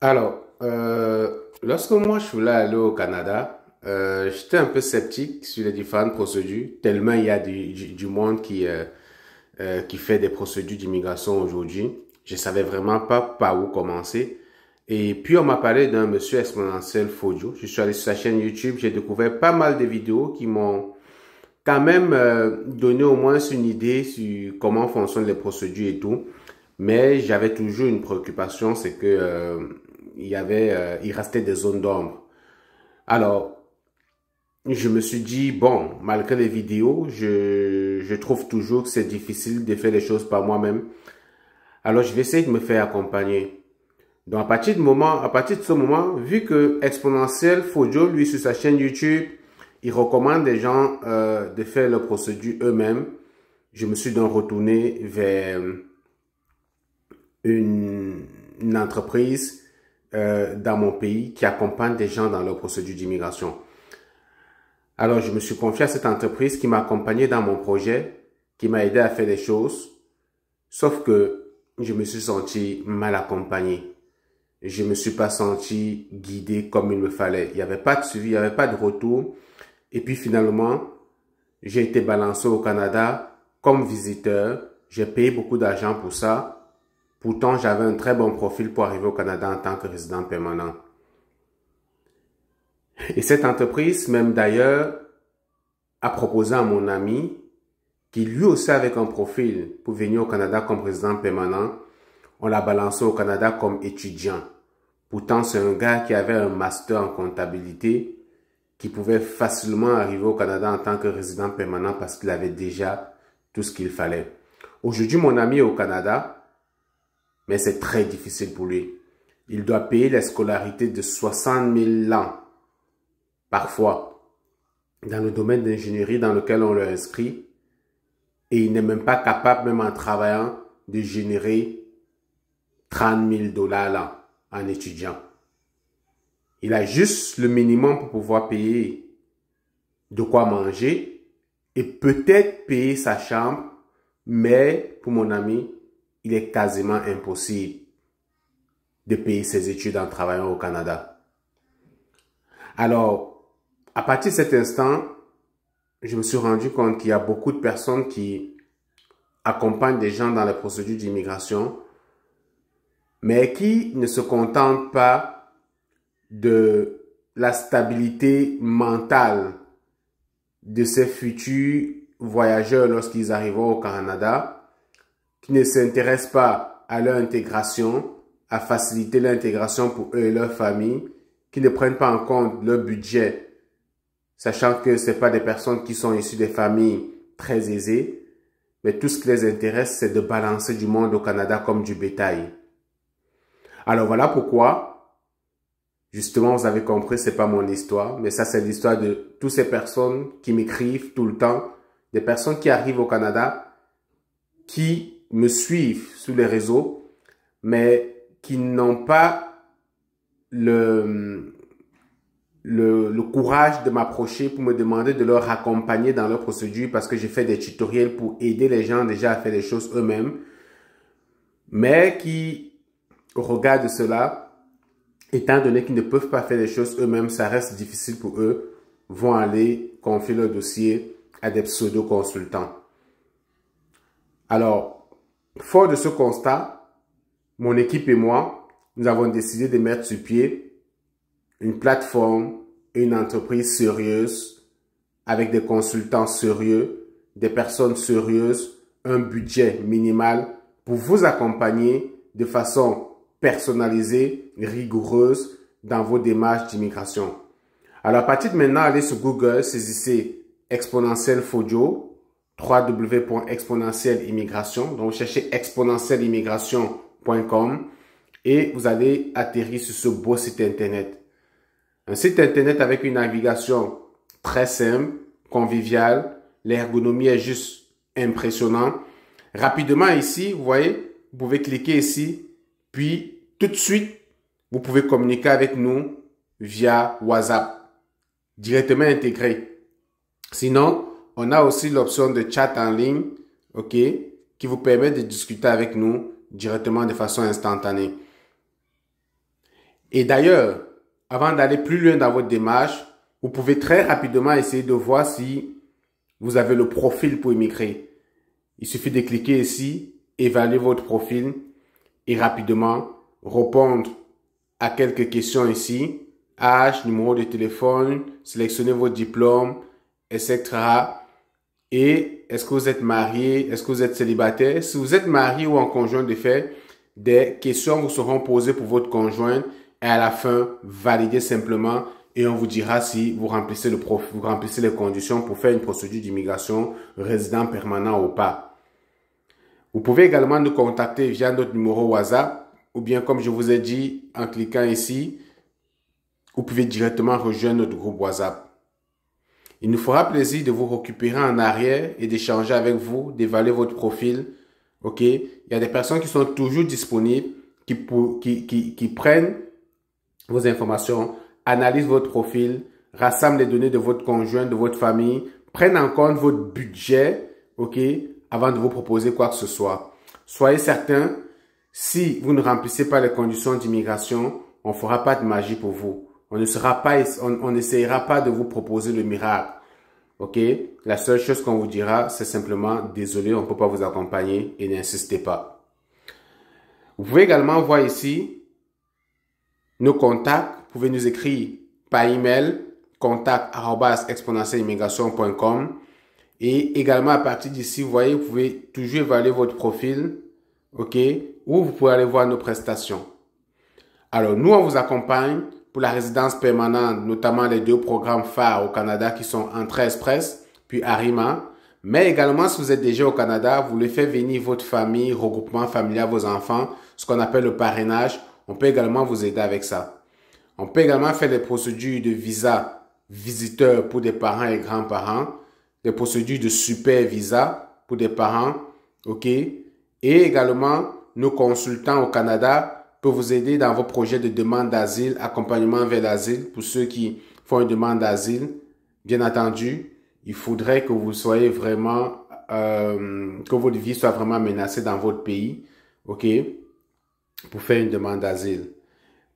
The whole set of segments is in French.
Lorsque moi je voulais aller au Canada, j'étais un peu sceptique sur les différentes procédures, tellement il y a du monde qui fait des procédures d'immigration aujourd'hui. Je savais vraiment pas par où commencer. Et puis on m'a parlé d'un monsieur exponentiel Fodio. Je suis allé sur sa chaîne YouTube, j'ai découvert pas mal de vidéos qui m'ont quand même donné au moins une idée sur comment fonctionnent les procédures et tout. Mais j'avais toujours une préoccupation, c'est que il restait des zones d'ombre. Alors, je me suis dit, bon, malgré les vidéos, je trouve toujours que c'est difficile de faire les choses par moi-même. Alors, je vais essayer de me faire accompagner. Donc, à partir de ce moment, vu que Exponentiel Fojo, lui, sur sa chaîne YouTube, il recommande des gens de faire leur procédure eux-mêmes, je me suis donc retourné vers une entreprise dans mon pays qui accompagne des gens dans leur procédure d'immigration. Alors, je me suis confié à cette entreprise qui m'a accompagné dans mon projet, qui m'a aidé à faire des choses, sauf que je me suis senti mal accompagné. Je me suis pas senti guidé comme il me fallait. Il n'y avait pas de suivi, il n'y avait pas de retour. Et puis finalement, j'ai été balancé au Canada comme visiteur. J'ai payé beaucoup d'argent pour ça. Pourtant, j'avais un très bon profil pour arriver au Canada en tant que résident permanent. Et cette entreprise, même d'ailleurs, a proposé à mon ami, qui lui aussi avait un profil pour venir au Canada comme résident permanent, on l'a balancé au Canada comme étudiant. Pourtant, c'est un gars qui avait un master en comptabilité, qui pouvait facilement arriver au Canada en tant que résident permanent parce qu'il avait déjà tout ce qu'il fallait. Aujourd'hui, mon ami est au Canada, mais c'est très difficile pour lui. Il doit payer les scolarités de 60 000 ans, parfois, dans le domaine d'ingénierie dans lequel on l'a inscrit, et il n'est même pas capable, même en travaillant, de générer 30 000 dollars là, en étudiant. Il a juste le minimum pour pouvoir payer de quoi manger et peut-être payer sa chambre, mais pour mon ami, il est quasiment impossible de payer ses études en travaillant au Canada. Alors, à partir de cet instant, je me suis rendu compte qu'il y a beaucoup de personnes qui accompagnent des gens dans les procédures d'immigration, mais qui ne se contentent pas de la stabilité mentale de ces futurs voyageurs lorsqu'ils arriveront au Canada, qui ne s'intéressent pas à leur intégration, à faciliter l'intégration pour eux et leur famille, qui ne prennent pas en compte leur budget, sachant que ce pas des personnes qui sont issues des familles très aisées, mais tout ce qui les intéresse, c'est de balancer du monde au Canada comme du bétail. Alors voilà pourquoi, justement, vous avez compris, c'est pas mon histoire, mais ça c'est l'histoire de toutes ces personnes qui m'écrivent tout le temps, des personnes qui arrivent au Canada, qui me suivent sur les réseaux, mais qui n'ont pas le courage de m'approcher pour me demander de leur accompagner dans leur procédure parce que j'ai fait des tutoriels pour aider les gens déjà à faire les choses eux-mêmes, mais qui, au regard de cela, étant donné qu'ils ne peuvent pas faire les choses eux-mêmes, ça reste difficile pour eux, vont aller confier leur dossier à des pseudo-consultants. Alors, fort de ce constat, mon équipe et moi, nous avons décidé de mettre sur pied une plateforme, une entreprise sérieuse, avec des consultants sérieux, des personnes sérieuses, un budget minimal pour vous accompagner de façon personnalisée, rigoureuse dans vos démarches d'immigration. Alors, à partir de maintenant, allez sur Google, saisissez Exponentiel Fojo, www.exponentielimmigration. Donc, vous cherchez exponentielimmigration.com et vous allez atterrir sur ce beau site internet. Un site internet avec une navigation très simple, conviviale. L'ergonomie est juste impressionnante. Rapidement ici, vous voyez, vous pouvez cliquer ici, puis tout de suite, vous pouvez communiquer avec nous via WhatsApp, directement intégré. Sinon, on a aussi l'option de chat en ligne, ok, qui vous permet de discuter avec nous directement de façon instantanée. Et d'ailleurs, avant d'aller plus loin dans votre démarche, vous pouvez très rapidement essayer de voir si vous avez le profil pour immigrer. Il suffit de cliquer ici, évaluer votre profil et rapidement répondre à quelques questions ici. Âge, numéro de téléphone, sélectionnez votre diplôme, etc. Et est-ce que vous êtes marié? Est-ce que vous êtes célibataire? Si vous êtes marié ou en conjoint de fait, des questions vous seront posées pour votre conjoint et à la fin, validez simplement et on vous dira si vous remplissez vous remplissez les conditions pour faire une procédure d'immigration résident permanent ou pas. Vous pouvez également nous contacter via notre numéro WhatsApp ou bien comme je vous ai dit en cliquant ici, vous pouvez directement rejoindre notre groupe WhatsApp. Il nous fera plaisir de vous récupérer en arrière et d'échanger avec vous, d'évaluer votre profil. Ok? Il y a des personnes qui sont toujours disponibles, qui prennent vos informations, analysent votre profil, rassemblent les données de votre conjoint, de votre famille, prennent en compte votre budget, ok? Avant de vous proposer quoi que ce soit. Soyez certain, si vous ne remplissez pas les conditions d'immigration, on ne fera pas de magie pour vous. On n'essayera pas de vous proposer le miracle. Ok? La seule chose qu'on vous dira, c'est simplement, désolé, on ne peut pas vous accompagner et n'insistez pas. Vous pouvez également voir ici nos contacts. Vous pouvez nous écrire par email, contact@exponentielimmigration.com. Et également, à partir d'ici, vous voyez, vous pouvez toujours évaluer votre profil. Ok? Ou vous pouvez aller voir nos prestations. Alors, nous, on vous accompagne pour la résidence permanente, notamment les 2 programmes phares au Canada qui sont Entrée Express, puis Arima. Mais également, si vous êtes déjà au Canada, vous voulez faire venir votre famille, regroupement familial, vos enfants, ce qu'on appelle le parrainage, on peut également vous aider avec ça. On peut également faire des procédures de visa visiteur pour des parents et grands-parents, des procédures de super visa pour des parents, ok? Et également, nos consultants au Canada peut vous aider dans vos projets de demande d'asile, accompagnement vers l'asile pour ceux qui font une demande d'asile. Bien entendu, il faudrait que vous soyez vraiment, que votre vie soit vraiment menacée dans votre pays, ok, pour faire une demande d'asile.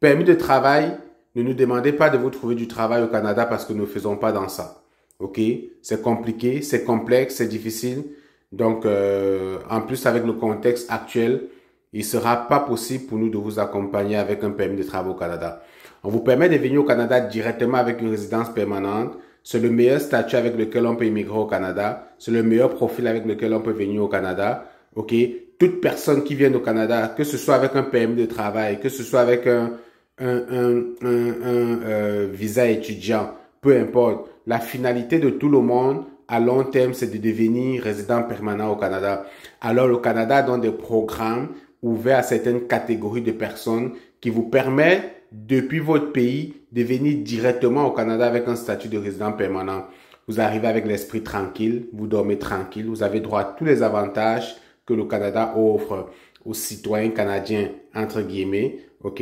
Permis de travail, ne nous demandez pas de vous trouver du travail au Canada parce que nous ne faisons pas dans ça, ok. C'est compliqué, c'est complexe, c'est difficile. Donc, en plus avec le contexte actuel, il ne sera pas possible pour nous de vous accompagner avec un permis de travail au Canada. On vous permet de venir au Canada directement avec une résidence permanente. C'est le meilleur statut avec lequel on peut immigrer au Canada. C'est le meilleur profil avec lequel on peut venir au Canada. Ok? Toute personne qui vient au Canada, que ce soit avec un permis de travail, que ce soit avec un visa étudiant, peu importe. La finalité de tout le monde à long terme, c'est de devenir résident permanent au Canada. Alors, le Canada donne des programmes ouvert à certaines catégories de personnes qui vous permet, depuis votre pays, de venir directement au Canada avec un statut de résident permanent. Vous arrivez avec l'esprit tranquille, vous dormez tranquille, vous avez droit à tous les avantages que le Canada offre aux citoyens canadiens, entre guillemets, ok?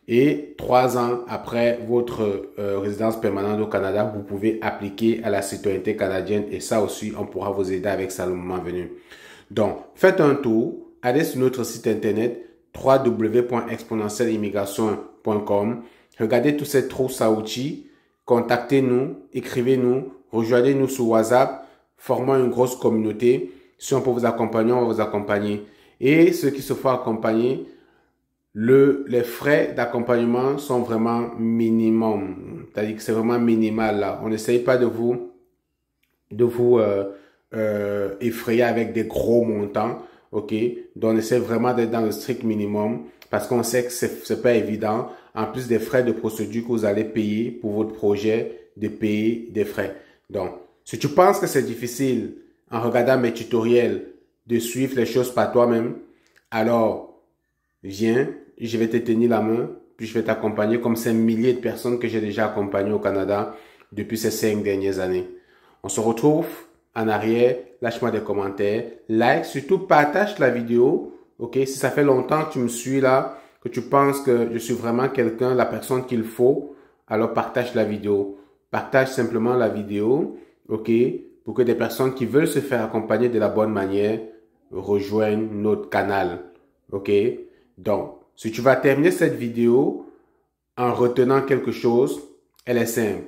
Et 3 ans après votre résidence permanente au Canada, vous pouvez appliquer à la citoyenneté canadienne et ça aussi, on pourra vous aider avec ça le moment venu. Donc, faites un tour. Allez sur notre site internet www.exponentielimmigration.com. Regardez tous ces trousses à outils. Contactez-nous, écrivez-nous, rejoignez-nous sur WhatsApp. Formons une grosse communauté. Si on peut vous accompagner, on va vous accompagner. Et ceux qui se font accompagner, les frais d'accompagnement sont vraiment minimum. C'est-à-dire que c'est vraiment minimal là. On n'essaye pas de vous effrayer avec des gros montants. Ok, donc on essaie vraiment d'être dans le strict minimum parce qu'on sait que c'est pas évident. En plus des frais de procédure que vous allez payer pour votre projet, de payer des frais. Donc, si tu penses que c'est difficile en regardant mes tutoriels de suivre les choses par toi-même, alors viens, je vais te tenir la main, puis je vais t'accompagner comme ces milliers de personnes que j'ai déjà accompagnées au Canada depuis ces 5 dernières années. On se retrouve en arrière, lâche-moi des commentaires, like, surtout partage la vidéo, ok? Si ça fait longtemps que tu me suis là, que tu penses que je suis vraiment quelqu'un, la personne qu'il faut, alors partage la vidéo. Partage simplement la vidéo, ok? Pour que des personnes qui veulent se faire accompagner de la bonne manière rejoignent notre canal, ok? Donc, si tu vas terminer cette vidéo, en retenant quelque chose, elle est simple.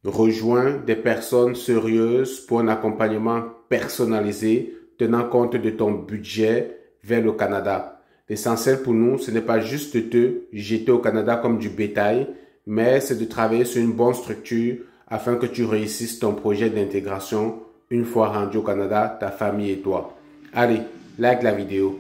Rejoins des personnes sérieuses pour un accompagnement personnalisé tenant compte de ton budget vers le Canada. L'essentiel pour nous, ce n'est pas juste de te jeter au Canada comme du bétail, mais c'est de travailler sur une bonne structure afin que tu réussisses ton projet d'intégration une fois rendu au Canada, ta famille et toi. Allez, like la vidéo.